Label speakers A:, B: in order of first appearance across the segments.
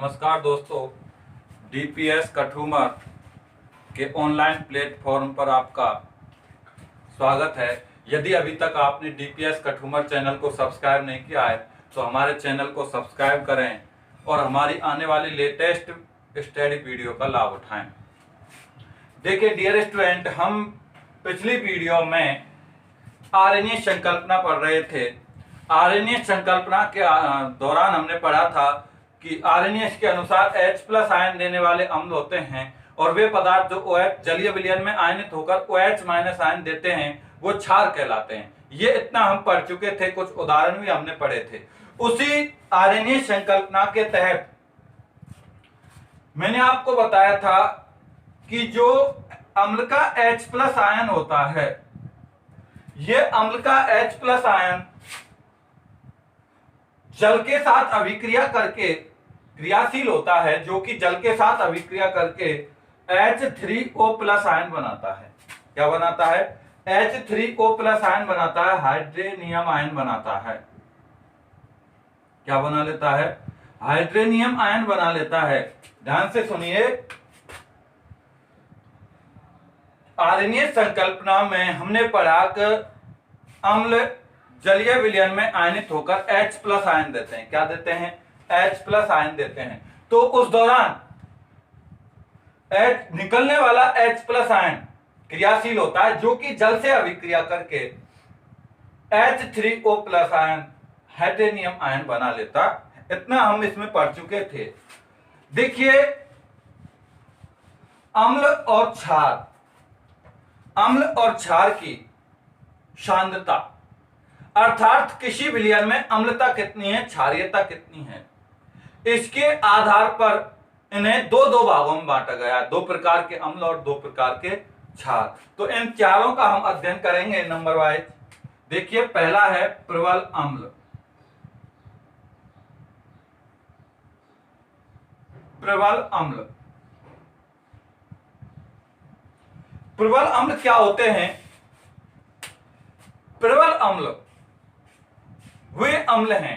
A: नमस्कार दोस्तों, डीपीएस कठुमर के ऑनलाइन प्लेटफॉर्म पर आपका स्वागत है। यदि अभी तक आपने डीपीएस कठुमर चैनल को सब्सक्राइब नहीं किया है तो हमारे चैनल को सब्सक्राइब करें और हमारी आने वाली लेटेस्ट स्टडी वीडियो का लाभ उठाएं। देखिए डियर स्टूडेंट, हम पिछली वीडियो में आरएनए संकल्पना पढ़ रहे थे। आरएनए संकल्पना के दौरान हमने पढ़ा था कि आरएनए के अनुसार H+ आयन देने वाले अम्ल होते हैं और वे पदार्थ जो OH जलीय विलयन में आयनित होकर OH- आयन देते हैं वो क्षार कहलाते हैं। ये इतना हम पढ़ चुके थे, कुछ उदाहरण भी हमने पढ़े थे। उसी आरएनए संकल्पना के तहत मैंने आपको बताया था कि जो अम्ल का H+ आयन होता है, ये अम्ल का H+ आयन जल के साथ अभिक्रिया करके क्रियाशील होता है, जो कि जल के साथ अभिक्रिया करके H3O+ आयन बनाता है। क्या बनाता है? H3O+ आयन बनाता है, हाइड्रोनियम आयन बनाता है। क्या बना लेता है? हाइड्रोनियम आयन बना लेता है। ध्यान से सुनिए, आरएनए संकल्पना में हमने पढ़ा कि अम्ल जलीय विलयन में आयनित होकर H+ आयन देते हैं। क्या देते हैं? H+ आयन देते हैं। तो उस दौरान निकलने वाला H+ आयन क्रियाशील होता है, जो कि जल से अभिक्रिया करके H3O+ आयन हाइड्रोनियम आयन बना लेता। इतना हम इसमें पढ़ चुके थे। देखिए, अम्ल और क्षार, अम्ल और क्षार की सांद्रता अर्थात किसी विलयन में अम्लता कितनी है, क्षारीयता कितनी है, इसके आधार पर इन्हें दो दो भागों में बांटा गया। दो प्रकार के अम्ल और दो प्रकार के क्षार। तो इन चारों का हम अध्ययन करेंगे नंबर वाइज। देखिए, पहला है प्रबल अम्ल। प्रबल अम्ल, प्रबल अम्ल क्या होते हैं? प्रबल अम्ल वे अम्ल हैं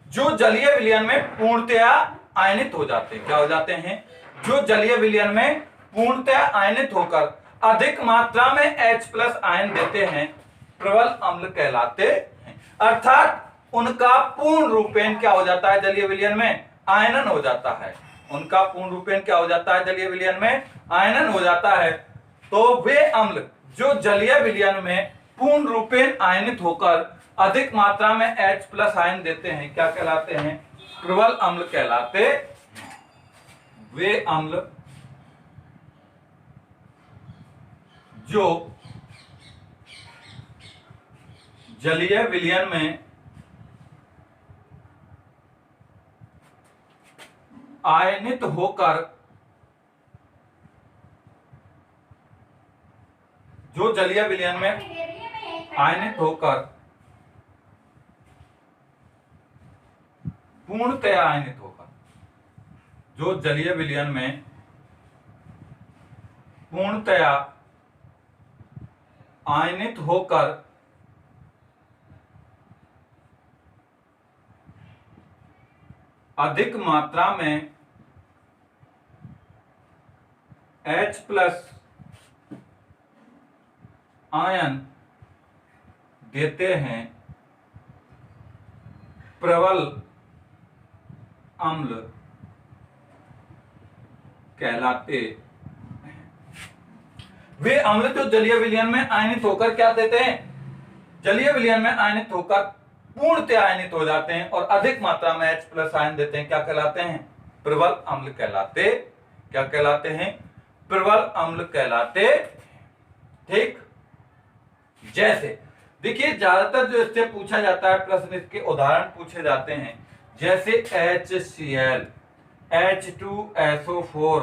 A: जो जलीय विलयन में पूर्णतया आयनित हो जाते हैं। क्या हो जाते हैं? जो जलीय विलयन में पूर्णतया आयनित होकर अधिक मात्रा में H+ आयन देते हैं, प्रबल अम्ल कहलाते हैं। अर्थात उनका पूर्ण रूपेण क्या हो जाता है? जलीय विलयन में आयनन हो जाता है। उनका पूर्ण रूपेण क्या हो जाता है? जलीय विलयन में आयनन हो जाता है। तो वे अम्ल जो जलीय विलयन में पूर्ण रूपेण आयनित होकर अधिक मात्रा में H+ आयन देते हैं, क्या कहलाते हैं? प्रबल अम्ल कहलाते। वे अम्ल जो जलीय विलयन में आयनित होकर, जो जलीय विलयन में आयनित होकर पूर्णतया आयनित होकर, जो जलीय विलयन में पूर्णतया आयनित होकर अधिक मात्रा में H+ आयन देते हैं, प्रबल अम्ल कहलाते। वे अम्ल जो जलीय विलयन में आयनित होकर क्या देते हैं? जलीय विलयन में आयनित होकर पूर्णतया आयनित हो जाते हैं और अधिक मात्रा में H+ आयन देते हैं। क्या कहलाते हैं? प्रबल अम्ल कहलाते। क्या कहलाते हैं? प्रबल अम्ल कहलाते। ठीक। जैसे देखिए, ज्यादातर जो इससे पूछा जाता है प्रश्न, इसके उदाहरण पूछे जाते हैं। जैसे HCl, H2SO4,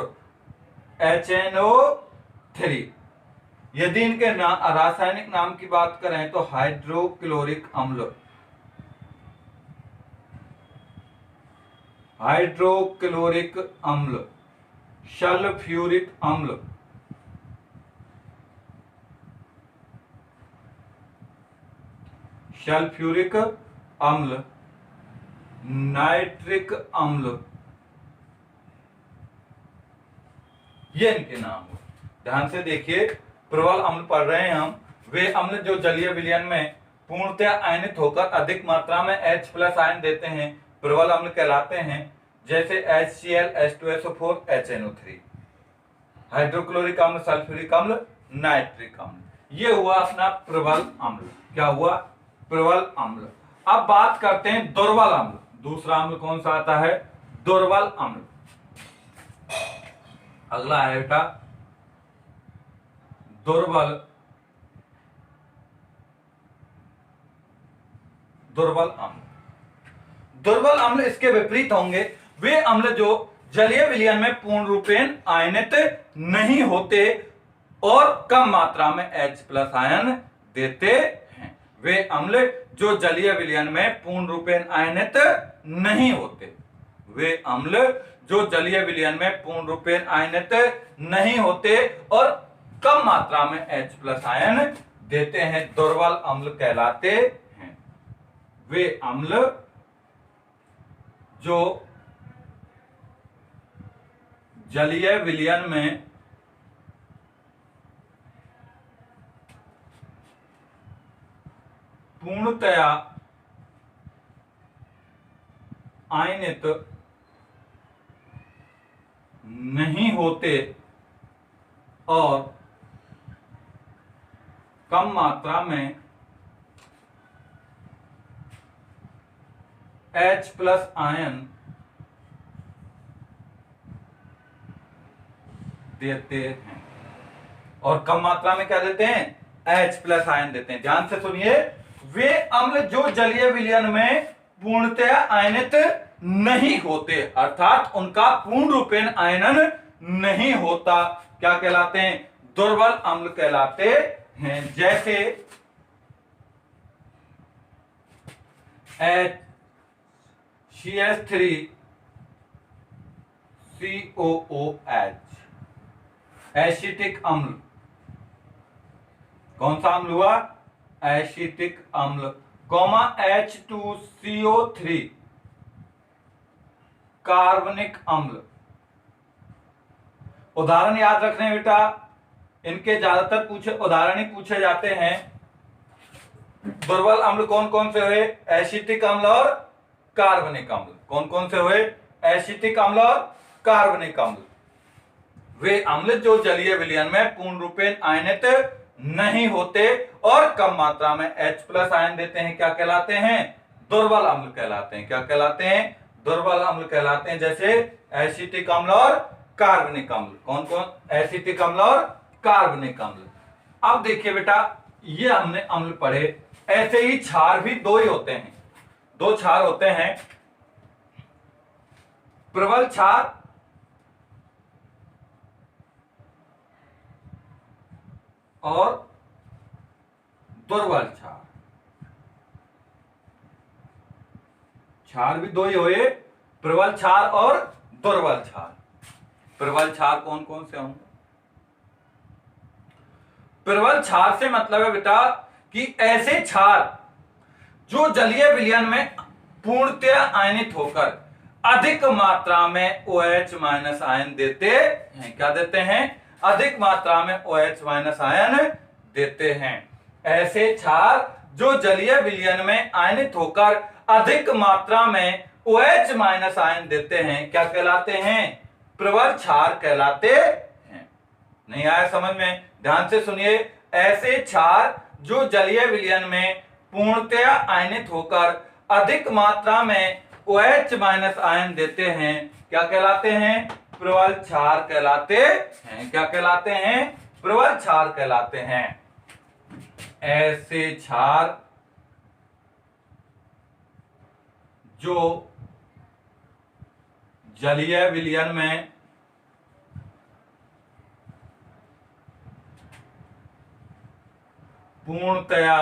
A: HNO3। यदि इनके रासायनिक नाम की बात करें तो हाइड्रोक्लोरिक अम्ल, हाइड्रोक्लोरिक अम्ल, सल्फ्यूरिक अम्ल, सल्फ्यूरिक अम्ल, नाइट्रिक अम्ल, ये इनके नाम हो। ध्यान से देखिए, प्रबल अम्ल पढ़ रहे हैं हम। वे अम्ल जो जलीय विलयन में पूर्णतया आयनित होकर अधिक मात्रा में H प्लस आयन देते हैं, प्रबल अम्ल कहलाते हैं। जैसे HCl, H2SO4, HNO3। हाइड्रोक्लोरिक अम्ल, सल्फ्यूरिक अम्ल, नाइट्रिक अम्ल, ये हुआ अपना प्रबल अम्ल। क्या हुआ? प्रबल अम्ल। अब बात करते हैं दुर्बल अम्ल। दूसरा अम्ल कौन सा आता है? दुर्बल अम्ल। अगला है बेटा दुर्बल अम्ल। दुर्बल अम्ल इसके विपरीत होंगे। वे अम्ल जो जलीय विलयन में पूर्ण रूपेण आयनित नहीं होते और कम मात्रा में H प्लस आयन देते हैं। वे अम्ल जो जलीय विलयन में पूर्ण रूपेण आयनित नहीं होते। वे अम्ल जो जलीय विलयन में पूर्ण रूपेण आयनित नहीं होते और कम मात्रा में H प्लस आयन देते हैं, दुर्बल अम्ल कहलाते हैं। वे अम्ल जो जलीय विलयन में पूर्णतया आयनित नहीं होते और कम मात्रा में H प्लस आयन देते हैं। और कम मात्रा में क्या देते हैं? H प्लस आयन देते हैं। ध्यान से सुनिए, वे अम्ल जो जलीय विलयन में पूर्णतया आयनित नहीं होते, अर्थात उनका पूर्ण रूपेण आयनन नहीं होता, क्या कहलाते हैं? दुर्बल अम्ल कहलाते हैं। जैसे HCl3COOH, एसिटिक अम्ल। कौन सा अम्ल हुआ? एसिटिक अम्ल। कॉमा H2CO3, कार्बनिक अम्ल। उदाहरण याद रखने बेटा, इनके ज्यादातर उदाहरण ही पूछे जाते हैं। दुर्बल अम्ल कौन कौन से हुए? एसिटिक अम्ल और कार्बनिक अम्ल। कौन कौन से हुए? एसिटिक अम्ल और कार्बनिक अम्ल। वे अम्ल जो जलीय विलयन में पूर्ण रूपेण आयनित नहीं होते और कम मात्रा में H प्लस आयन देते हैं, क्या कहलाते हैं? दुर्बल अम्ल कहलाते हैं। क्या कहलाते हैं? दुर्बल अम्ल कहलाते हैं। जैसे एसिटिक अम्ल और कार्बनिक अम्ल। कौन कौन? एसिटिक अम्ल और कार्बनिक अम्ल। अब देखिए बेटा, ये हमने अम्ल पढ़े। ऐसे ही क्षार भी दो ही होते हैं, दो क्षार होते हैं, प्रबल क्षार और दुर्बल क्षार। क्षार भी दो ही हुए, प्रबल क्षार और दुर्बल क्षार। प्रबल क्षार कौन कौन से होंगे? प्रबल क्षार से मतलब है बेटा कि ऐसे क्षार जो जलीय विलयन में पूर्णतया आयनित होकर अधिक मात्रा में OH माइनस आयन देते हैं। क्या देते हैं? अधिक मात्रा में OH माइनस आयन देते हैं। ऐसे क्षार जो जलीय विलयन में आयनित होकर अधिक मात्रा में OH माइनस आयन देते हैं, क्या कहलाते हैं? प्रबल क्षार कहलाते हैं। नहीं आया समझ में? ध्यान से सुनिए, ऐसे क्षार जो जलीय विलयन में पूर्णतया आयनित होकर अधिक मात्रा में OH माइनस आयन देते हैं, क्या कहलाते हैं? प्रबल क्षार कहलाते हैं। क्या कहलाते हैं? प्रबल क्षार कहलाते हैं। ऐसे क्षार जो जलीय विलयन में पूर्णतया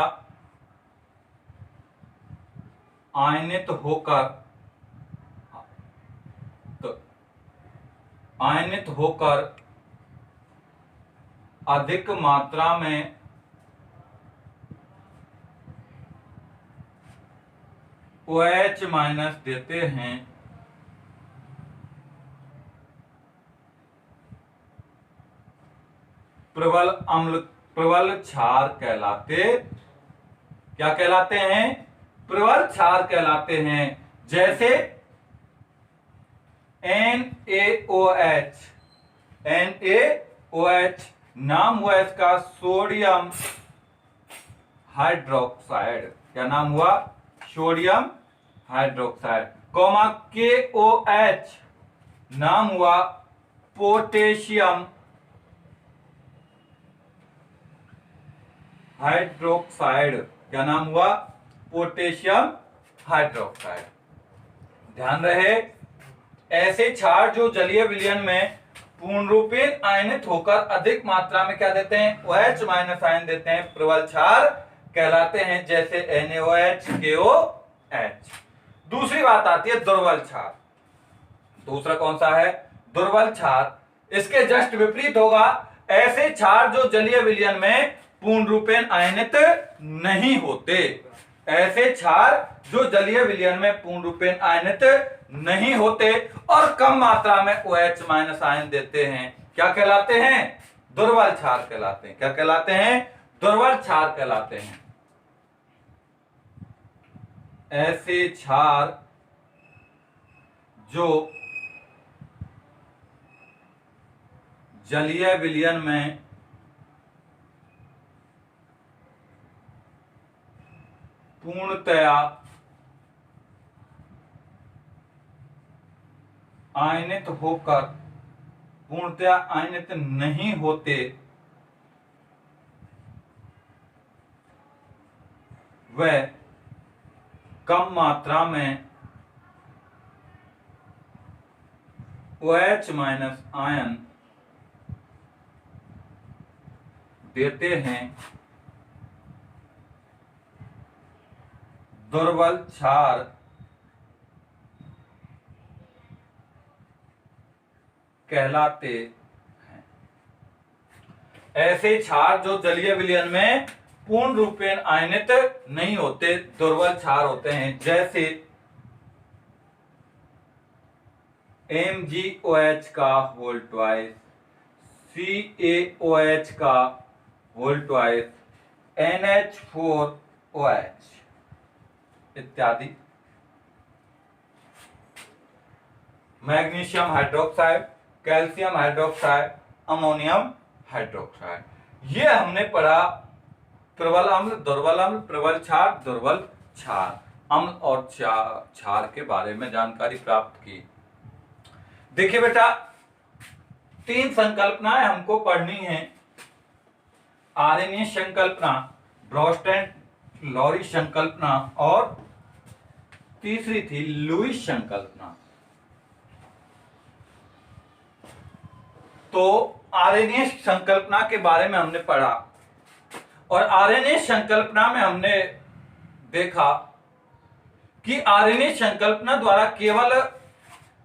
A: आयनित होकर अधिक मात्रा में OH माइनस देते हैं प्रबल अम्ल, प्रबल क्षार कहलाते, क्या कहलाते हैं? प्रबल क्षार कहलाते हैं। जैसे NaOH, NaOH नाम हुआ इसका सोडियम हाइड्रोक्साइड। क्या नाम हुआ? Sodium hydroxide. कॉमा KOH नाम हुआ पोटेशियम हाइड्रोक्साइड। क्या नाम हुआ? Potassium hydroxide. ध्यान रहे, ऐसे क्षार जो जलीय विलयन में पूर्ण रूपेण आयनित होकर अधिक मात्रा में क्या देते हैं? OH माइनस आयन देते हैं, प्रबल क्षार कहलाते हैं। जैसे NaOH, KOH। दूसरी बात आती है दुर्बल क्षार। दूसरा कौन सा है? दुर्बल क्षार। इसके जस्ट विपरीत होगा, ऐसे क्षार जो जलीय विलयन में पूर्ण रूपेण आयनित नहीं होते। ऐसे क्षार जो जलीय विलयन में पूर्ण रूपेण आयनित नहीं होते और कम मात्रा में OH माइनस आयन देते हैं, क्या कहलाते हैं? दुर्बल क्षार कहलाते हैं। क्या कहलाते हैं? दुर्बल क्षार कहलाते हैं। ऐसे क्षार जो जलीय विलयन में पूर्णतया आयनित होकर पूर्णतया आयनित नहीं होते, वह कम मात्रा में OH माइनस आयन देते हैं, दुर्बल क्षार कहलाते हैं। ऐसे क्षार जो जलीय विलयन में पूर्ण रूपेण आयनित नहीं होते, दुर्बल क्षार होते हैं। जैसे MgOH का होल ट्वाइस, CaOH का होल ट्वाइस, NH4OH इत्यादि। Magnesium hydroxide, calcium hydroxide, ammonium hydroxide. ये हमने पढ़ा प्रबल अम्ल, दुर्बल अम्ल, प्रबल क्षार, दुर्बल क्षार, अम्ल और क्षार के बारे में जानकारी प्राप्त की। देखिए बेटा, 3 संकल्पनाएं हमको पढ़नी है। आर्रेनियस संकल्पना, ब्रोस्टेन-लॉरी संकल्पना और तीसरी थी लुईस संकल्पना। तो आर्रेनियस संकल्पना के बारे में हमने पढ़ा और आर्रेनियस संकल्पना में हमने देखा कि आर्रेनियस संकल्पना द्वारा केवल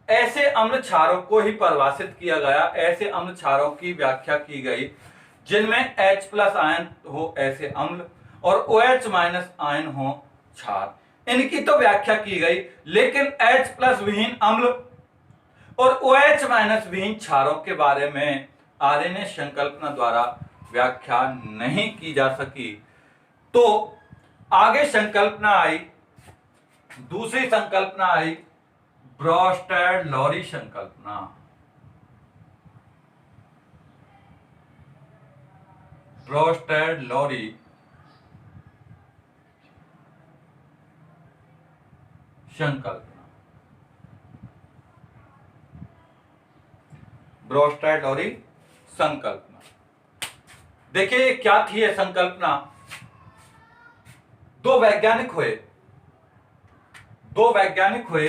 A: ऐसे अम्ल क्षारों को ही परिभाषित किया गया, ऐसे अम्ल क्षारों की व्याख्या की गई जिनमें H प्लस आयन हो ऐसे अम्ल और OH माइनस आयन हो क्षार। इनकी तो व्याख्या की गई, लेकिन H प्लस विहीन अम्ल और OH माइनस विहीन क्षारों के बारे में आर्रेनियस संकल्पना द्वारा व्याख्या नहीं की जा सकी। तो आगे संकल्पना आई, दूसरी संकल्पना आई ब्रोस्टेड-लॉरी संकल्पना। ब्रोस्टेड-लॉरी संकल्पना, ब्रोस्टेड-लॉरी संकल्पना। देखिए क्या थी यह संकल्पना। दो वैज्ञानिक हुए,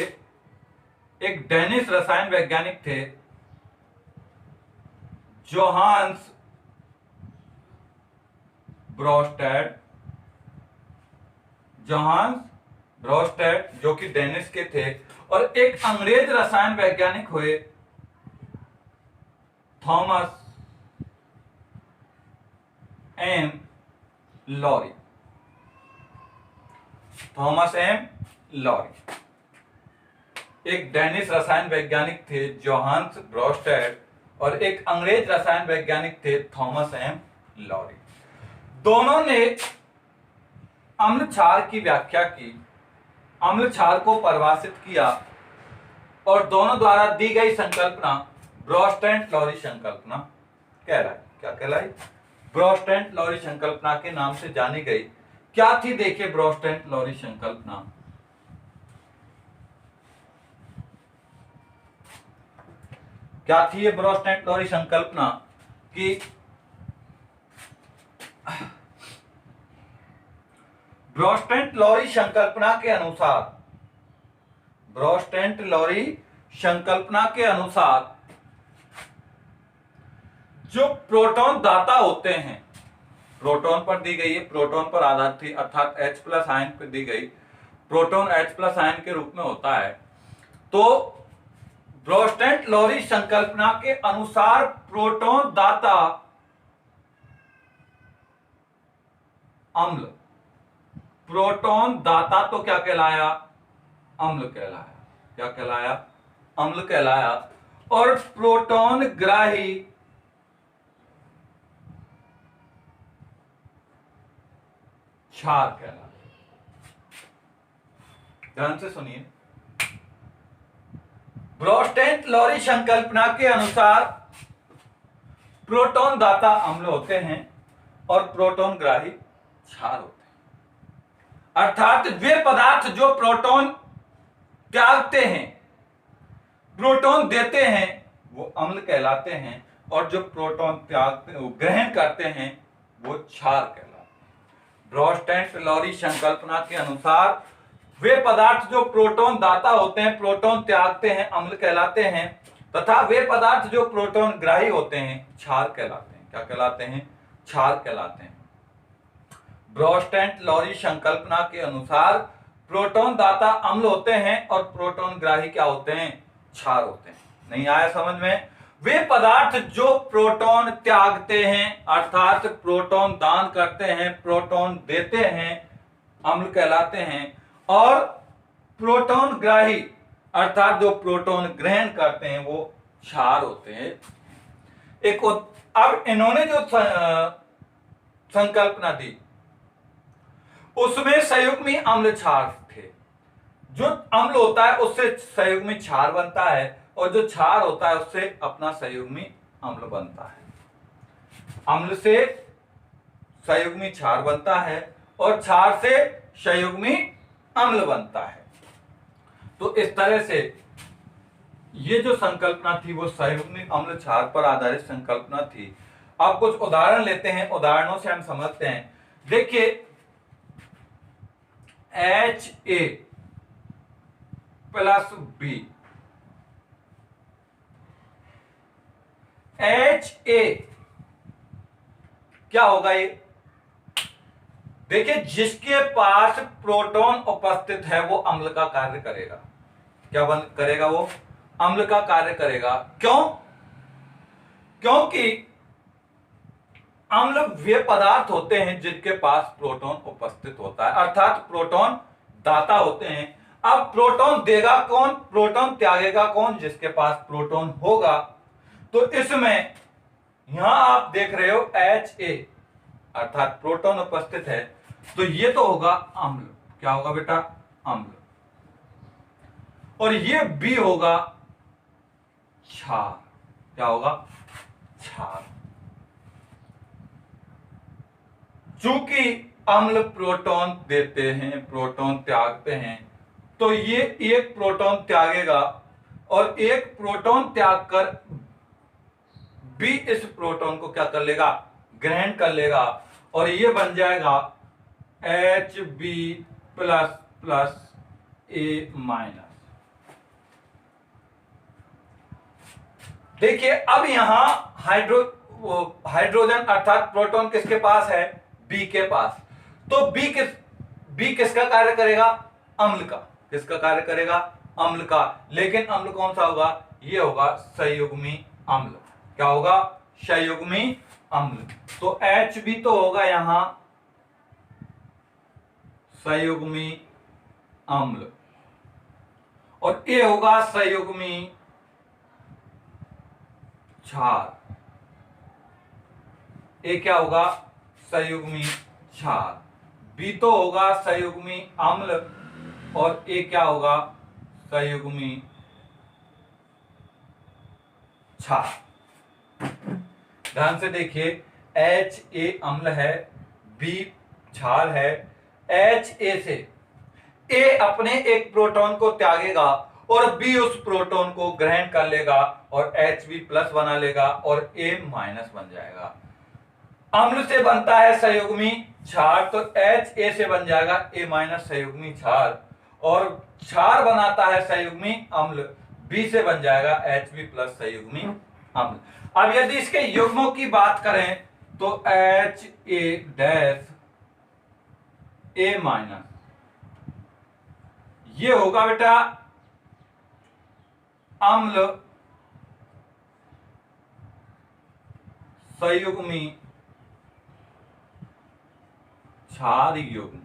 A: एक डेनिश रसायन वैज्ञानिक थे जोहान्स ब्रोस्टेड जो कि डेनिश के थे, और एक अंग्रेज रसायन वैज्ञानिक हुए थॉमस एम लॉरी। लॉरी। एक डेनिश रसायन वैज्ञानिक थे जोहान्स ब्रोस्टेड और एक अंग्रेज रसायन वैज्ञानिक थे थॉमस एम लॉरी। दोनों ने अम्ल क्षार की व्याख्या की, अम्ल क्षार को परिभाषित किया और दोनों द्वारा दी गई संकल्पना ब्रोस्टेड लॉरी संकल्पना कहलाई। क्या कहलाई? ब्रोस्टेड लॉरी संकल्पना के नाम से जानी गई। क्या थी देखिए ब्रोस्टेड लॉरी संकल्पना। क्या थी ये ब्रोस्टेड लॉरी संकल्पना कि ब्रोस्टेड लॉरी संकल्पना के अनुसार, ब्रोस्टेड लॉरी संकल्पना के अनुसार जो प्रोटॉन दाता होते हैं, प्रोटॉन पर दी गई है, प्रोटॉन पर आधारित थी अर्थात H+ आयन पर दी गई, प्रोटॉन H+ आयन के रूप में होता है। तो ब्रोस्टेड लॉरी संकल्पना के अनुसार प्रोटॉन दाता अम्ल, प्रोटॉन दाता तो क्या कहलाया? अम्ल कहलाया। क्या कहलाया? अम्ल कहलाया। और प्रोटॉन ग्राही क्षार कहलाया। ध्यान से सुनिए, ब्रोस्टेड लॉरी संकल्पना के अनुसार प्रोटॉन दाता अम्ल होते हैं और प्रोटॉन ग्राही क्षार होते हैं। अर्थात वे पदार्थ जो प्रोटॉन त्यागते हैं, प्रोटॉन देते हैं, वो अम्ल कहलाते हैं और जो प्रोटॉन त्यागते, वो ग्रहण करते हैं, वो क्षार कहलाते हैं। ब्रोस्टेड लॉरी संकल्पना के अनुसार वे पदार्थ जो प्रोटॉन दाता होते हैं, प्रोटॉन त्यागते हैं, अम्ल कहलाते हैं, तथा वे पदार्थ जो प्रोटॉन ग्राही होते हैं, क्षार कहलाते हैं। क्या कहलाते हैं? क्षार कहलाते हैं। ब्रोस्टेड लॉरी संकल्पना के अनुसार प्रोटॉन दाता अम्ल होते हैं और प्रोटॉन ग्राही क्या होते हैं? क्षार होते हैं। नहीं आया समझ में? वे पदार्थ जो प्रोटॉन त्यागते हैं अर्थात प्रोटॉन दान करते हैं, प्रोटॉन देते हैं, अम्ल कहलाते हैं और प्रोटॉन ग्राही अर्थात जो प्रोटॉन ग्रहण करते हैं, वो क्षार होते हैं। एक अब इन्होंने जो संकल्पना दी उसमें संयुग्मी अम्ल क्षार थे। जो अम्ल होता है उससे संयुग्मी क्षार बनता है और जो क्षार होता है उससे अपना संयुग्मी अम्ल बनता है। अम्ल से संयुग्मी क्षार बनता है और क्षार से संयुग्मी अम्ल बनता है। तो इस तरह से ये जो संकल्पना थी वो संयुग्मी अम्ल क्षार पर आधारित संकल्पना थी। अब कुछ उदाहरण लेते हैं, उदाहरणों से हम समझते हैं। देखिए Ha+B, Ha क्या होगा ये? देखिए जिसके पास प्रोटॉन उपस्थित है वो अम्ल का कार्य करेगा। क्या करेगा? वो अम्ल का कार्य करेगा। क्यों? क्योंकि अम्ल वे पदार्थ होते हैं जिनके पास प्रोटॉन उपस्थित होता है अर्थात प्रोटॉन दाता होते हैं। अब प्रोटॉन देगा कौन? प्रोटॉन त्यागेगा कौन? जिसके पास प्रोटॉन होगा। तो इसमें यहां आप देख रहे हो Ha अर्थात प्रोटॉन उपस्थित है, तो ये तो होगा अम्ल। क्या होगा बेटा? अम्ल। और ये B होगा क्षार। क्या होगा? क्षार। चूंकि अम्ल प्रोटॉन देते हैं, प्रोटॉन त्यागते हैं, तो ये एक प्रोटॉन त्यागेगा और एक प्रोटॉन त्याग कर B इस प्रोटॉन को क्या कर लेगा? ग्रहण कर लेगा और ये बन जाएगा Hb++A-। देखिए अब यहां हाइड्रोजन अर्थात प्रोटॉन किसके पास है? B के पास। तो B किसका कार्य करेगा? अम्ल का। किसका कार्य करेगा? अम्ल का। लेकिन अम्ल कौन सा होगा? ये होगा संयुग्मी अम्ल। क्या होगा? संयुग्मी अम्ल। तो Hb तो होगा यहां संयुग्मी अम्ल। और ए होगा संयुग्मी क्षार। ए क्या होगा? संयुग्मी क्षार। बी तो होगा संयुग्मी अम्ल और ए क्या होगा? संयुग्मी क्षार। ध्यान से देखिए, एच ए अम्ल है, बी क्षार है। एच ए से ए अपने एक प्रोटॉन को त्यागेगा और बी उस प्रोटॉन को ग्रहण कर लेगा और एच बी प्लस बना लेगा और ए माइनस बन जाएगा। अम्ल से बनता है संयुग्मी क्षार, तो एच ए से बन जाएगा ए माइनस संयुग्मी क्षार, और क्षार बनाता है संयुग्मी अम्ल, बी से बन जाएगा एच बी प्लस संयुग्मी अम्ल। अब यदि इसके युग्मों की बात करें तो H A dash A minus, ये होगा बेटा अम्ल संयुग्मी क्षार युग्म,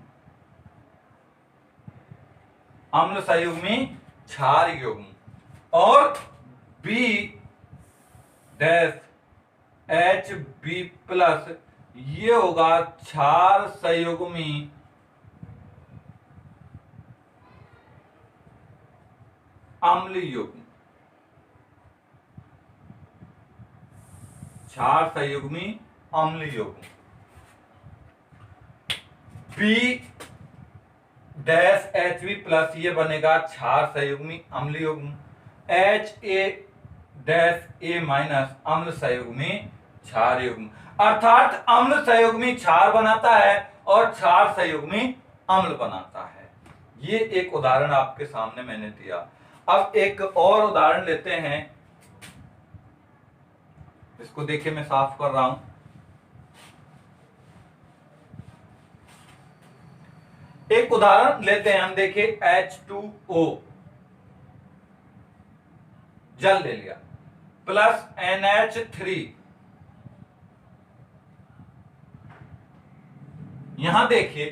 A: अम्ल संयुग्मी क्षार युग्म, और B dash H B plus, ये होगा क्षार संयुग्मी अम्ल युग्म, क्षार संयुग्मी अम्ल युग्म। B dash H B plus, ये बनेगा क्षार संयुग्मी अम्ल युग्म। H A dash A minus अम्ल संयुग्मी क्षार युग्म, अर्थात अम्ल संयुग्मी क्षार बनाता है और क्षार संयुग्मी अम्ल बनाता है। ये एक उदाहरण आपके सामने मैंने दिया। अब एक और उदाहरण लेते हैं, इसको देखिए मैं साफ कर रहा हूं। एक उदाहरण लेते हैं हम, देखिए H2O जल ले लिया प्लस NH3, यहां देखिए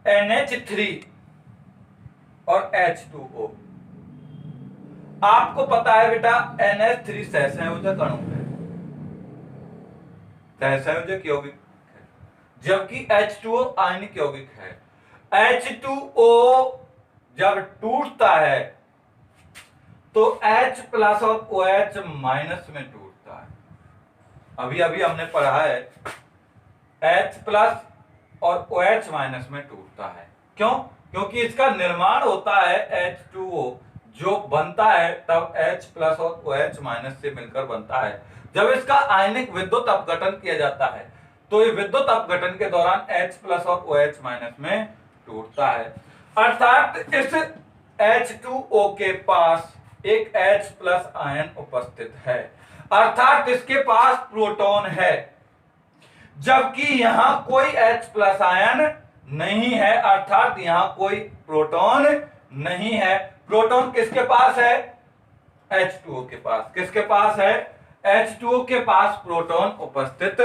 A: NH3 और H2O। आपको पता है बेटा NH3 सहसंयोजक अणु है, सहसंयोजक यौगिक, जबकि H2O आयनिक यौगिक है। H2O जब टूटता है तो H प्लस और OH माइनस में टूटता है। अभी अभी हमने पढ़ा है H प्लस और OH माइनस में टूटता है। क्यों? क्योंकि इसका निर्माण होता है H2O, जो बनता है तब H प्लस और OH माइनस से मिलकर बनता है। जब इसका आयनिक विद्युत अपघटन किया जाता है तो ये विद्युत अपघटन के दौरान H प्लस और OH माइनस में टूटता है। अर्थात इस H2O के पास एक H प्लस आयन उपस्थित है, अर्थात इसके पास प्रोटॉन है, जबकि यहां कोई H प्लस आयन नहीं है, अर्थात यहां कोई प्रोटॉन नहीं है। प्रोटॉन किसके पास है? H2O के पास। किसके पास है? H2O के पास प्रोटॉन उपस्थित।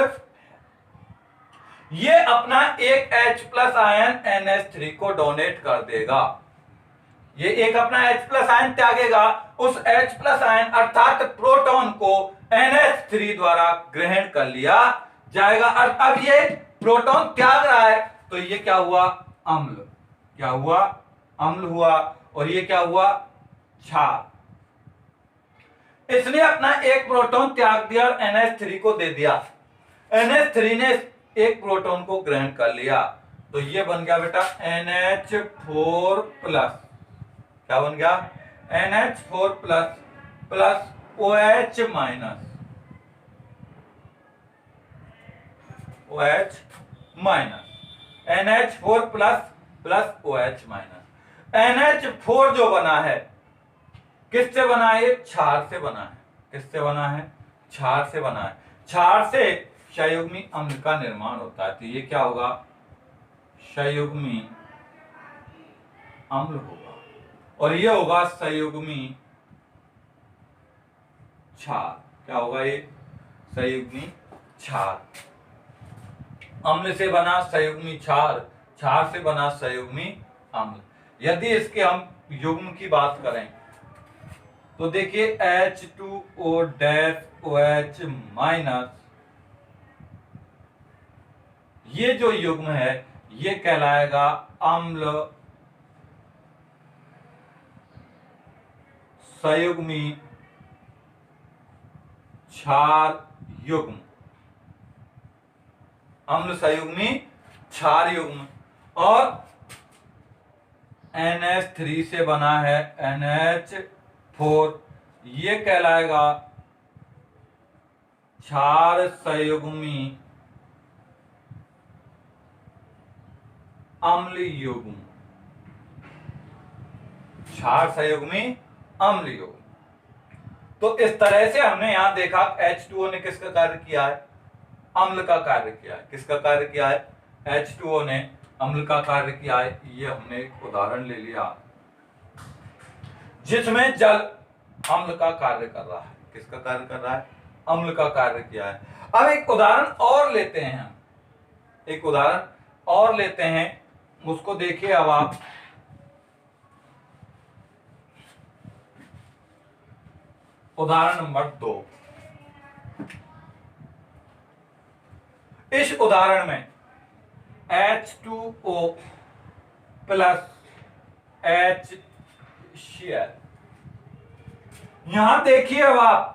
A: ये अपना एक H प्लस आयन NH3 को डोनेट कर देगा, ये एक अपना H प्लस आयन त्यागेगा, उस H प्लस आयन अर्थात प्रोटॉन को NH3 द्वारा ग्रहण कर लिया जाएगा। अब ये प्रोटॉन त्याग रहा है तो ये क्या हुआ? अम्ल। क्या हुआ? अम्ल हुआ। और ये क्या हुआ? क्षार। इसने अपना एक प्रोटॉन त्याग दिया और NH3 को दे दिया। NH3 ने एक प्रोटॉन को ग्रहण कर लिया तो ये बन गया बेटा NH4 प्लस। क्या बन गया? NH4 plus plus OH minus, OH minus, NH4 plus plus OH minus. NH4 जो बना है किससे बना है? क्षार से बना है। किससे बना है? क्षार से बना है। क्षार से संयुग्मी अम्ल का निर्माण होता है, तो ये क्या होगा? संयुग्मी अम्ल होगा, और ये होगा संयुग्मी क्षार। क्या होगा ये? संयुग्मी क्षार। अम्ल से बना संयुग्मी क्षार, क्षार से बना संयुग्मी अम्ल। यदि इसके हम युग्म की बात करें तो देखिए H2O डैश OH माइनस, ये जो युग्म है ये कहलाएगा अम्ल संयुग्मी क्षार युग्म, अम्ल संयुग्मी क्षार युग्म। और NH3 से बना है NH4, ये कहलाएगा क्षार संयुग्मी अम्ल युग्म, क्षार संयुग्मी अम्ल युग्म। तो इस तरह से हमने यहां देखा H2O ने किसका कार्य किया है, अम्ल का कार्य किया है। किसका कार्य किया है, H2O ने अम्ल का कार्य किया है। ये हमने एक उदाहरण ले लिया जिसमें जल अम्ल का कार्य कर रहा है। किसका कार्य कर रहा है, अम्ल का कार्य किया है। अब एक उदाहरण और लेते हैं हम, एक उदाहरण और लेते हैं, उसको देखिए अब आप। उदाहरण नंबर 2। इस उदाहरण में H2O प्लस HCl, यहां देखिए अब आप,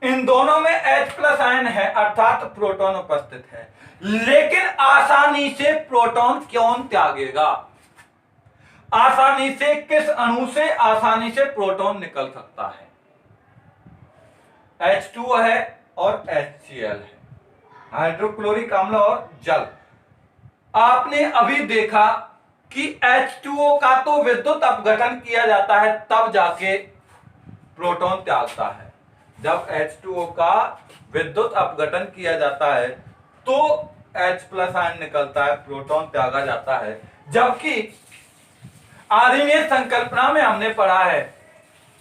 A: इन दोनों में H प्लस आयन है अर्थात प्रोटॉन उपस्थित है, लेकिन आसानी से प्रोटॉन क्यों त्यागेगा, आसानी से किस अणु से आसानी से प्रोटॉन निकल सकता है, H2O है और HCl है, हाइड्रोक्लोरिक अम्ल और जल। आपने अभी देखा कि H2O का तो विद्युत अपघटन किया जाता है तब जाके प्रोटॉन त्यागता है। जब H2O का विद्युत अपघटन किया जाता है तो H प्लस आयन निकलता है, प्रोटॉन त्यागा जाता है। जबकि आर्यनीय संकल्पना में हमने पढ़ा है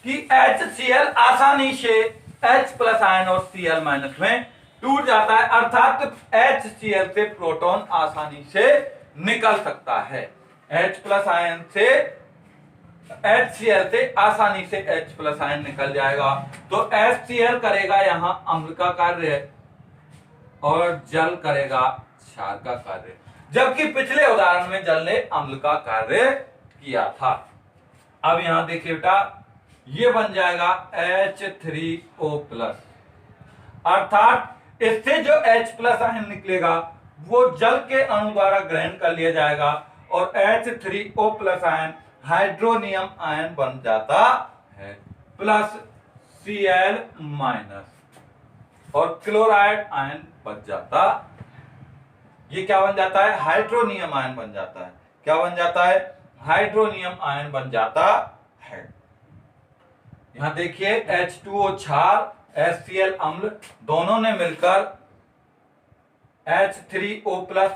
A: कि HCl आसानी से H प्लस आयन और Cl माइनस में टूट जाता है, अर्थात HCl से प्रोटॉन आसानी से निकल सकता है। H प्लस आयन से HCl से आसानी से H प्लस आयन निकल जाएगा। तो HCl करेगा यहां अम्ल का कार्य और जल करेगा क्षार का कार्य, जबकि पिछले उदाहरण में जल ने अम्ल का कार्य किया था। अब यहां देखिए बेटा, ये बन जाएगा H3O प्लस, अर्थात इससे जो H प्लस आयन निकलेगा वो जल के अणु द्वारा ग्रहण कर लिया जाएगा और H3O plus ion hydronium ion बन जाता है प्लस Cl माइनस और क्लोराइड आयन बच जाता। ये क्या बन जाता है, हाइड्रोनियम आयन बन जाता है। क्या बन जाता है, हाइड्रोनियम आयन बन जाता है। यहां देखिए H2O क्षार, HCl अम्ल, दोनों ने मिलकर H3O प्लस,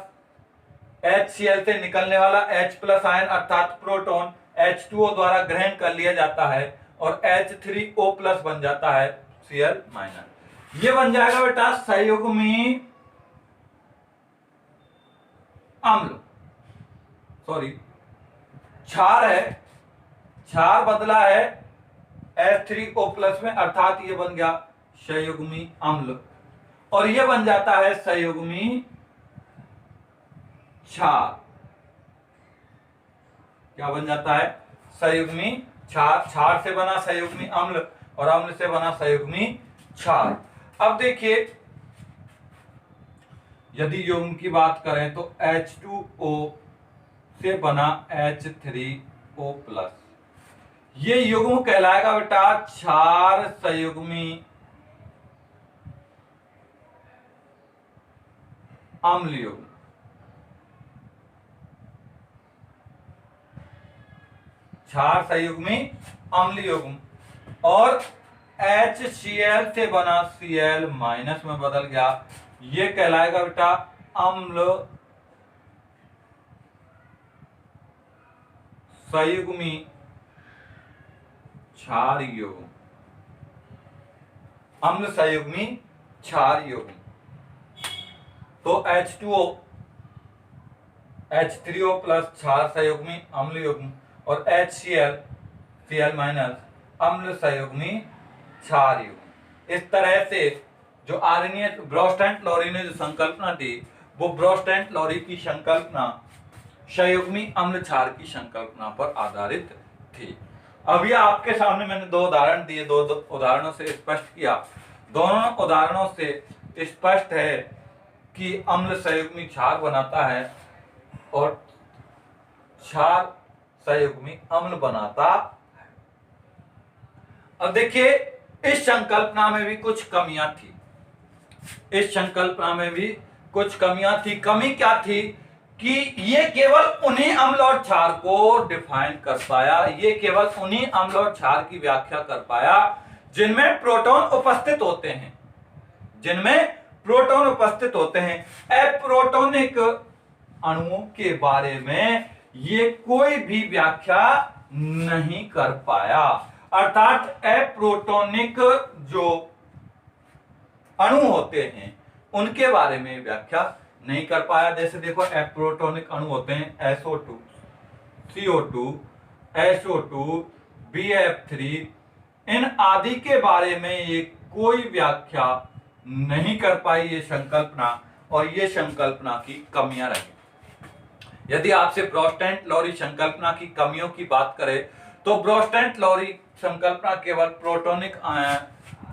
A: HCl से निकलने वाला H प्लस आयन अर्थात प्रोटॉन H2O द्वारा ग्रहण कर लिया जाता है और H3O प्लस बन जाता है Cl माइनस। ये बन जाएगा बेटा संयुग्मी अम्ल, सॉरी क्षार है, क्षार बदला है H3O प्लस में, अर्थात ये बन गया संयुग्मी अम्ल और ये बन जाता है संयुग्मी क्षार। क्या बन जाता है, संयुग्मी क्षार। क्षार से बना संयुग्मी अम्ल और अम्ल से बना संयुग्मी क्षार। अब देखिए यदि युग्म की बात करें तो H2O से बना H3O प्लस, ये युग्म कहलाएगा बेटा क्षार संयुग्मी अम्ल युग्म। क्षार संयुग्मी अम्ल युग्म और HCl से बना Cl माइनस में बदल गया, ये कहलाएगा बेटा अम्ल संयुग्मी क्षार युग्म, अम्ल संयुग्मी क्षार युग्म। तो H2O H3O प्लस क्षार संयुग्मी अम्ल युग्म और HCl Cl माइनस अम्ल संयुग्मी क्षार युग्म। इस तरह से जो आर्यनीय ब्रोस्टैंट-लॉरी ने जो संकल्पना दी वो ब्रोस्टैंट-लॉरी की संकल्पना संयुग्मी अम्ल क्षार की संकल्पना पर आधारित थी। अभी आपके सामने मैंने दो उदाहरण दिए, दो उदाहरणों से स्पष्ट किया। दोनों उदाहरणों से स्पष्ट है कि अम्ल संयुग्मी क्षार बनाता है और क्षार संयुग्मी अम्ल बनाता है। अब देखिए इस संकल्पना में भी कुछ कमियां थी। इस संकल्पना में भी कुछ कमियां थी। कमी क्या थी कि ये केवल उन्हीं अम्ल और क्षार को डिफाइन कर पाया, ये केवल उन्हीं अम्ल और क्षार की व्याख्या कर पाया जिनमें प्रोटॉन उपस्थित होते हैं, जिनमें प्रोटॉन उपस्थित होते हैं। अप्रोटोनिक अणुओं के बारे में ये कोई भी व्याख्या नहीं कर पाया। अर्थात अप्रोटोनिक जो अणु होते हैं उनके बारे में व्याख्या नहीं कर पाया। जैसे देखो अप्रोटोनिक अणु होते हैं SO2, CO2, SO2, BF3, इन आदि के बारे में ये कोई व्याख्या नहीं कर पाई ये संकल्पना, और ये संकल्पना की कमियां रही। यदि आपसे ब्रोस्टैंट-लॉरी संकल्पना की कमियों की बात करें तो ब्रोस्टैंट-लॉरी संकल्पना केवल प्रोटोनिक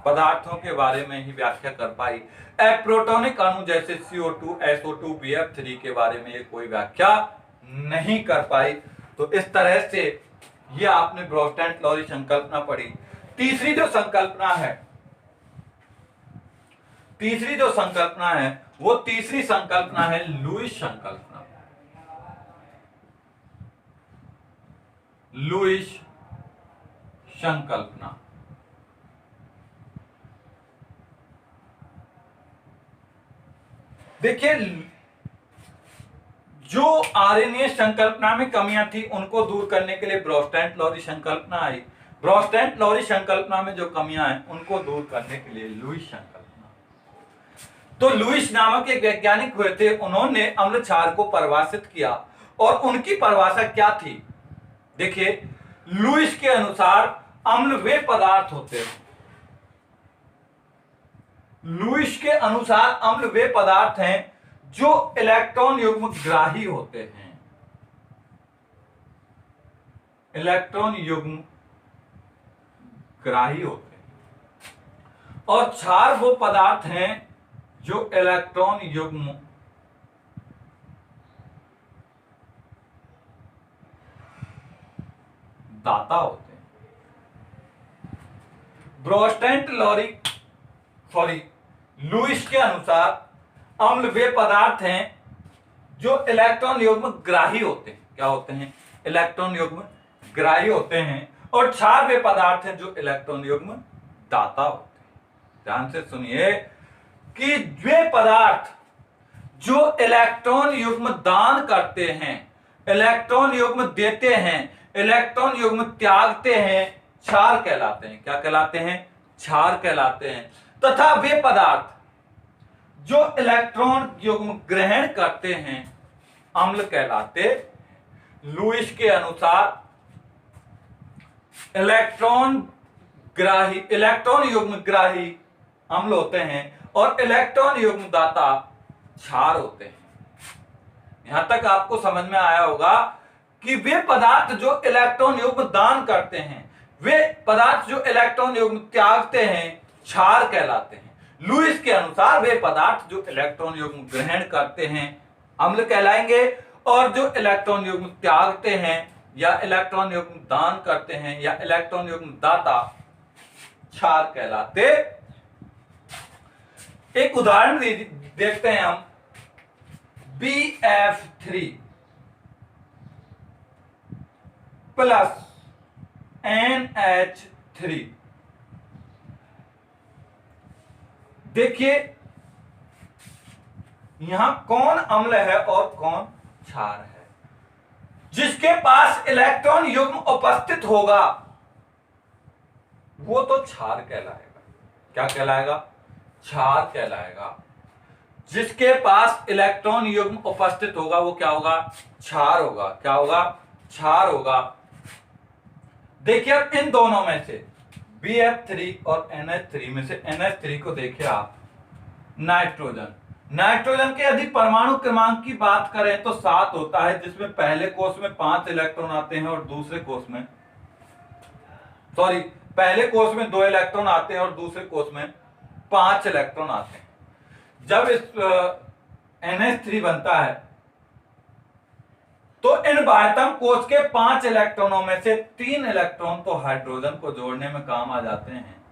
A: पदार्थों के बारे में ही व्याख्या कर पाई। अप्रोटोनिक अणु जैसे CO2, SO2, BF3 के बारे में ये कोई व्याख्या नहीं कर पाई। तो इस तरह से ये आपने ब्रोस्टैंट-लॉरी संकल्पना पढ़ी। तीसरी जो संकल्पना है वो तीसरी संकल्पना है लुईस संकल्पना। लुईस संकल्पना देखिए, जो आर्यनीय संकल्पना में कमियां थी उनको दूर करने के लिए ब्रोस्टैंट-लॉरी संकल्पना आई। ब्रोस्टैंट-लॉरी संकल्पना में जो कमियां हैं उनको दूर करने के लिए लुईस संकल्पना। तो लुईस नामक एक वैज्ञानिक हुए थे, उन्होंने अम्ल क्षार को परिभाषित किया और उनकी परिभाषा क्या थी? देखिए, लुईस के अनुसार अम्ल वे पदार्थ होते हैं, लुईस के अनुसार अम्ल वे पदार्थ हैं जो इलेक्ट्रॉन युग्म ग्राही होते हैं। इलेक्ट्रॉन युग्म ग्राही होते हैं। और क्षार वो पदार्थ हैं जो इलेक्ट्रॉन युग्म दाता होते हैं। लुईस के अनुसार अम्ल वे पदार्थ हैं जो इलेक्ट्रॉन युग्म ग्राही होते हैं। क्या होते हैं? इलेक्ट्रॉन युग्म ग्राही होते हैं। और क्षार वे पदार्थ हैं जो इलेक्ट्रॉन युग्म दाता होते हैं। ध्यान से सुनिए कि वे पदार्थ जो इलेक्ट्रॉन युग्म दान करते हैं, इलेक्ट्रॉन युग्म देते हैं, इलेक्ट्रॉन युग्म त्यागते हैं, क्षार कहलाते हैं। क्या कहलाते हैं? क्षार कहलाते हैं। तथा वे पदार्थ जो इलेक्ट्रॉन युग्म ग्रहण करते हैं अम्ल कहलाते। लुईस के अनुसार इलेक्ट्रॉन युग्म ग्राही अम्ल होते हैं और इलेक्ट्रॉन युग्म दाता क्षार होते हैं। यहां तक आपको समझ में आया होगा कि वे पदार्थ जो इलेक्ट्रॉन युग्म दान करते हैं, वे पदार्थ जो इलेक्ट्रॉन युग्म त्यागते हैं, क्षार कहलाते हैं। लुईस के अनुसार वे पदार्थ जो इलेक्ट्रॉन युग्म ग्रहण करते हैं अम्ल कहलाएंगे, और जो इलेक्ट्रॉन युग्म त्यागते हैं या इलेक्ट्रॉन युग्म दान करते हैं या इलेक्ट्रॉन युग्म दाता क्षार कहलाते। एक उदाहरण देखते हैं हम। BF3 plus NH3। देखिए यहां कौन अम्ल है और कौन क्षार है। जिसके पास इलेक्ट्रॉन युग्म उपस्थित होगा वो तो क्षार कहलाएगा। क्या कहलाएगा? क्षार कहलाएगा। जिसके पास इलेक्ट्रॉन युग्म उपस्थित होगा वो क्या होगा, क्षार होगा। क्या होगा, क्षार होगा। देखिए अब इन दोनों में से BF3 और NH3 में से NH3 को देखिए आप, नाइट्रोजन। नाइट्रोजन के यदि परमाणु क्रमांक की बात करें तो 7 होता है, जिसमें पहले कोष में 5 इलेक्ट्रॉन आते हैं और दूसरे कोष में, सॉरी, पहले कोष में 2 इलेक्ट्रॉन आते हैं और दूसरे कोष में 5 इलेक्ट्रॉन आते हैं। जब इस NH3 बनता है तो इन बाह्यतम कोष के 5 इलेक्ट्रॉनों में से 3 इलेक्ट्रॉन तो हाइड्रोजन को जोड़ने में काम आ जाते हैं,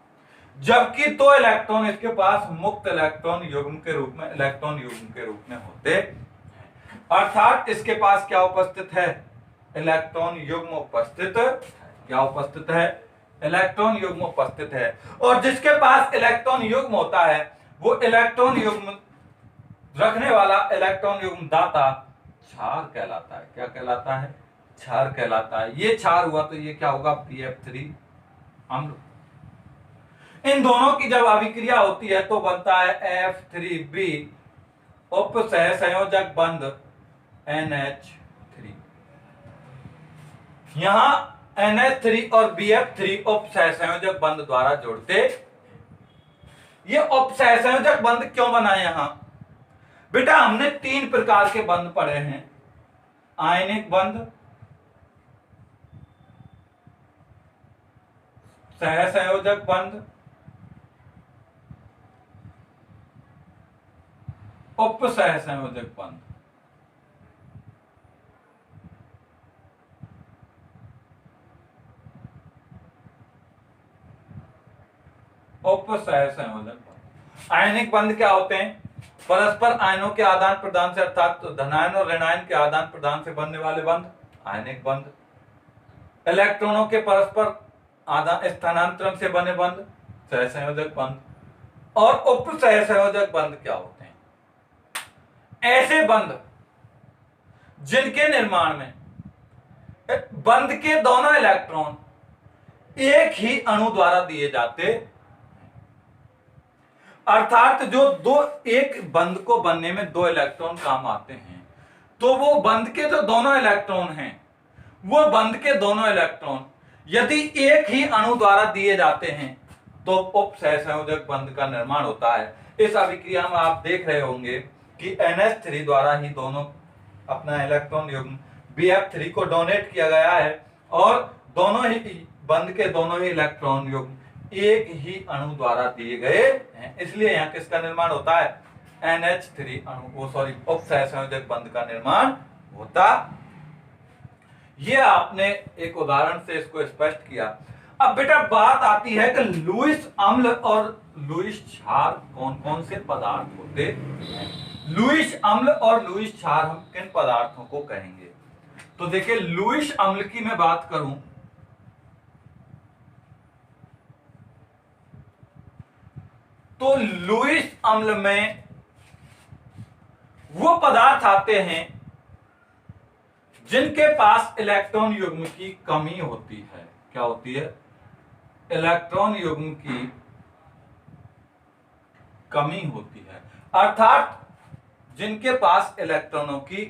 A: जबकि 2 इलेक्ट्रॉन इसके पास मुक्त इलेक्ट्रॉन युग्म के रूप में होते हैं। अर्थात इसके पास क्या उपस्थित है, इलेक्ट्रॉन युग्म उपस्थित। क्या उपस्थित है, इलेक्ट्रॉन युग्म उपस्थित है। और जिसके पास इलेक्ट्रॉन युग्म होता है वो इलेक्ट्रॉन युग्म रखने वाला इलेक्ट्रॉन युग्म दाता क्षार कहलाता है। क्या कहलाता है, क्षार कहलाता है। ये क्षार हुआ तो ये क्या होगा, BF3 अम्ल। इन दोनों की जब अभिक्रिया होती है तो बनता है F3B उपसहसंयोजक बंध NH3। यहां NH3 और BF3 उपसहसंयोजक बंध द्वारा जोड़ते। ये उपसहसंयोजक बंध क्यों बना यहां, बेटा हमने 3 प्रकार के बंध पढ़े हैं, आयनिक बंध, सहसंयोजक बंध, उपसहसंयोजक बंध। उपसहसंयोजक बंध। आयनिक बंध क्या होते हैं, परस्पर आयनों के आदान प्रदान से, अर्थात धनायन और ऋणायन के आदान प्रदान से बनने वाले बंध, आयनिक बंध। इलेक्ट्रॉनों के परस्पर आदान स्थानांतरण से बने बंध, सहसंयोजक बंध। और उपसहसंयोजक बंध क्या होते हैं, ऐसे बंध जिनके निर्माण में बंध के दोनों इलेक्ट्रॉन एक ही अणु द्वारा दिए जाते, अर्थात जो एक बंध को बनने में 2 इलेक्ट्रॉन काम आते हैं, तो वो बंध के जो दोनों इलेक्ट्रॉन हैं, वो बंध के दोनों इलेक्ट्रॉन यदि एक ही अणु द्वारा दिए जाते हैं तो उपसहसंयोजक बंध का निर्माण होता है। इस अभिक्रिया में आप देख रहे होंगे कि NH3 द्वारा ही दोनों अपना इलेक्ट्रॉन युग्म BF3 को डोनेट किया गया है और दोनों ही बंध के दोनों ही इलेक्ट्रॉन युग्म एक ही अणु द्वारा दिए गए हैं, इसलिए यहां किसका निर्माण होता है, NH3 अणु, सॉरी, उपसहसंयोजक बंध का निर्माण होता। ये आपने एक उदाहरण से इसको स्पष्ट किया। अब बेटा बात आती है कि लुईस अम्ल और लुईस क्षार कौन कौन से पदार्थ होते हैं। लुईस अम्ल और लुईस क्षार हम किन पदार्थों को कहेंगे, तो देखिए लुईस अम्ल की मैं बात करूं तो लुईस अम्ल में वो पदार्थ आते हैं जिनके पास इलेक्ट्रॉन युग्म की कमी होती है। क्या होती है, इलेक्ट्रॉन युग्म की कमी होती है, अर्थात जिनके पास इलेक्ट्रॉनों की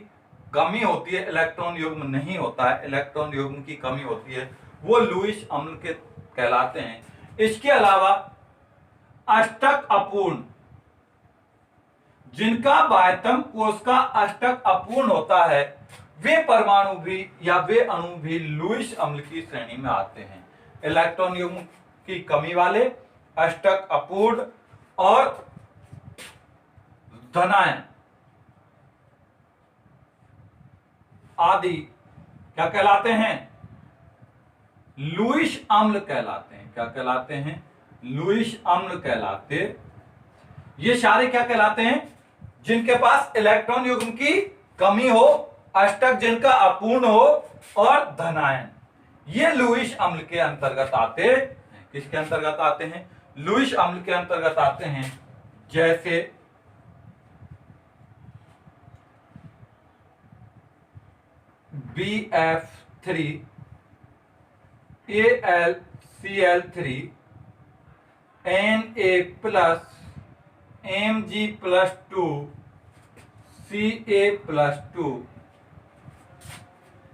A: कमी होती है, इलेक्ट्रॉन युग्म नहीं होता है, इलेक्ट्रॉन युग्म की कमी होती है, वो लुईस अम्ल के कहलाते हैं। इसके अलावा अष्टक अपूर्ण, जिनका बाह्यतम कोश का अष्टक अपूर्ण होता है, वे परमाणु भी या वे अणु भी लुईस अम्ल की श्रेणी में आते हैं। इलेक्ट्रॉन युग्म की कमी वाले, अष्टक अपूर्ण और धनायन आदि क्या कहलाते हैं, लुईस अम्ल कहलाते हैं। क्या कहलाते हैं, लुईस अम्ल कहलाते। ये सारे क्या कहलाते हैं, जिनके पास इलेक्ट्रॉन युग्म की कमी हो, अष्टक जिनका अपूर्ण हो और धनायन, ये लुईस अम्ल के अंतर्गत आते हैं। किसके अंतर्गत आते हैं, लुईस अम्ल के अंतर्गत आते हैं। जैसे BF3 AlCl3 Na+ Mg+2 Ca+2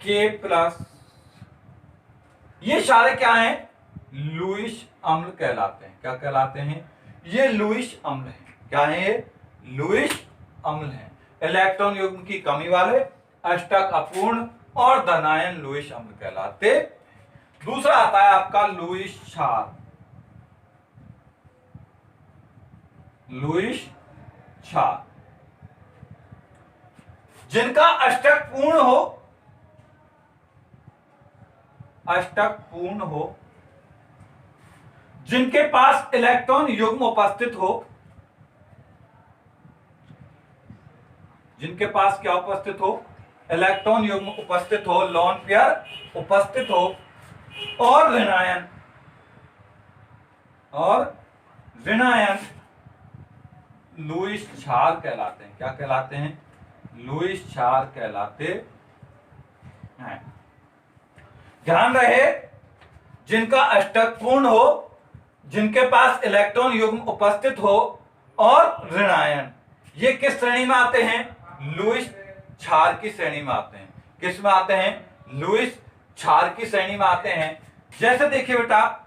A: K+, ये सारे क्या हैं? लुईस अम्ल कहलाते हैं। क्या कहलाते हैं? ये लुईस अम्ल हैं। क्या है ये? लुईस अम्ल हैं। इलेक्ट्रॉन युग्म की कमी वाले, अष्टक अपूर्ण और धनायन लुईस अम्ल कहलाते। दूसरा आता है आपका लुईस क्षार। लुईस क्षार जिनका अष्टक पूर्ण हो, अष्टक पूर्ण हो, जिनके पास इलेक्ट्रॉन युग्म उपस्थित हो, जिनके पास क्या उपस्थित हो? इलेक्ट्रॉन युग्म उपस्थित हो, लोन पेयर उपस्थित हो, और ऋणायन लुईस क्षार कहलाते हैं। क्या कहलाते हैं? लुईस क्षार कहलाते हैं। ध्यान रहे, जिनका अष्टक पूर्ण हो, जिनके पास इलेक्ट्रॉन युग्म उपस्थित हो, और ऋणायन, ये किस श्रेणी में आते हैं? लुईस क्षार की श्रेणी में आते हैं। किस में आते हैं? लुईस क्षार की श्रेणी में आते हैं। जैसे देखिए बेटा,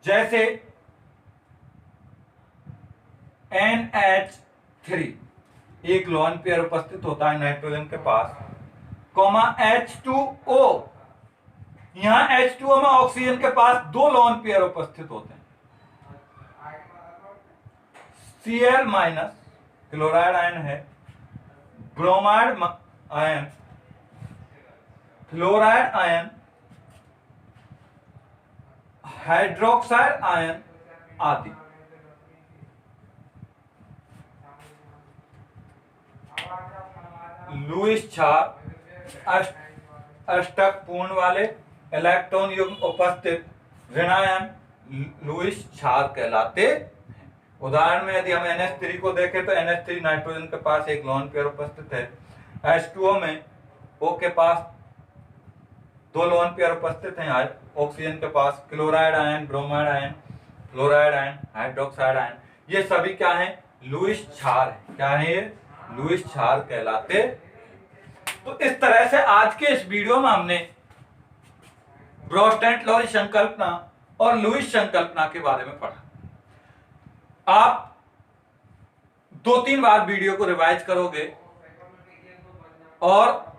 A: जैसे NH3 एक लोन पेयर उपस्थित होता है नाइट्रोजन के पास, कॉमा H2O, यहां H2O में ऑक्सीजन के पास दो लोन पेयर उपस्थित होते हैं। Cl- क्लोराइड आयन है, bromide ion, fluoride ion, hydroxide ion आदि। लुईस क्षार अष्टक पूर्ण वाले, इलेक्ट्रॉन युग्म उपस्थित, ऋणायन लुईस क्षार कहलाते हैं। उदाहरण में यदि हम NH3 को देखें तो NH3 नाइट्रोजन के पास एक लोन पेयर उपस्थित है, H2O में O के पास दो लोन पेयर उपस्थित हैं, ऑक्सीजन के पास chloride ion, bromide ion, fluoride ion, hydroxide ion, ये सभी क्या हैं? लुईस क्षार है। क्या है ये? लुईस क्षार कहलाते। तो इस तरह से आज के इस वीडियो में हमने ब्रोस्टेंट-लॉरी संकल्पना और लुईस संकल्पना के बारे में पढ़ा। आप 2-3 बार वीडियो को रिवाइज करोगे और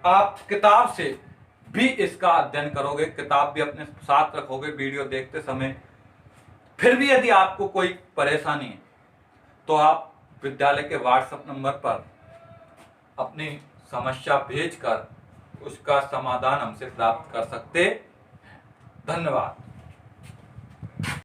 A: आप किताब से भी इसका अध्ययन करोगे, किताब भी अपने साथ रखोगे वीडियो देखते समय। फिर भी यदि आपको कोई परेशानी है तो आप विद्यालय के व्हाट्सएप नंबर पर अपनी समस्या भेजकर उसका समाधान हमसे प्राप्त कर सकते। धन्यवाद।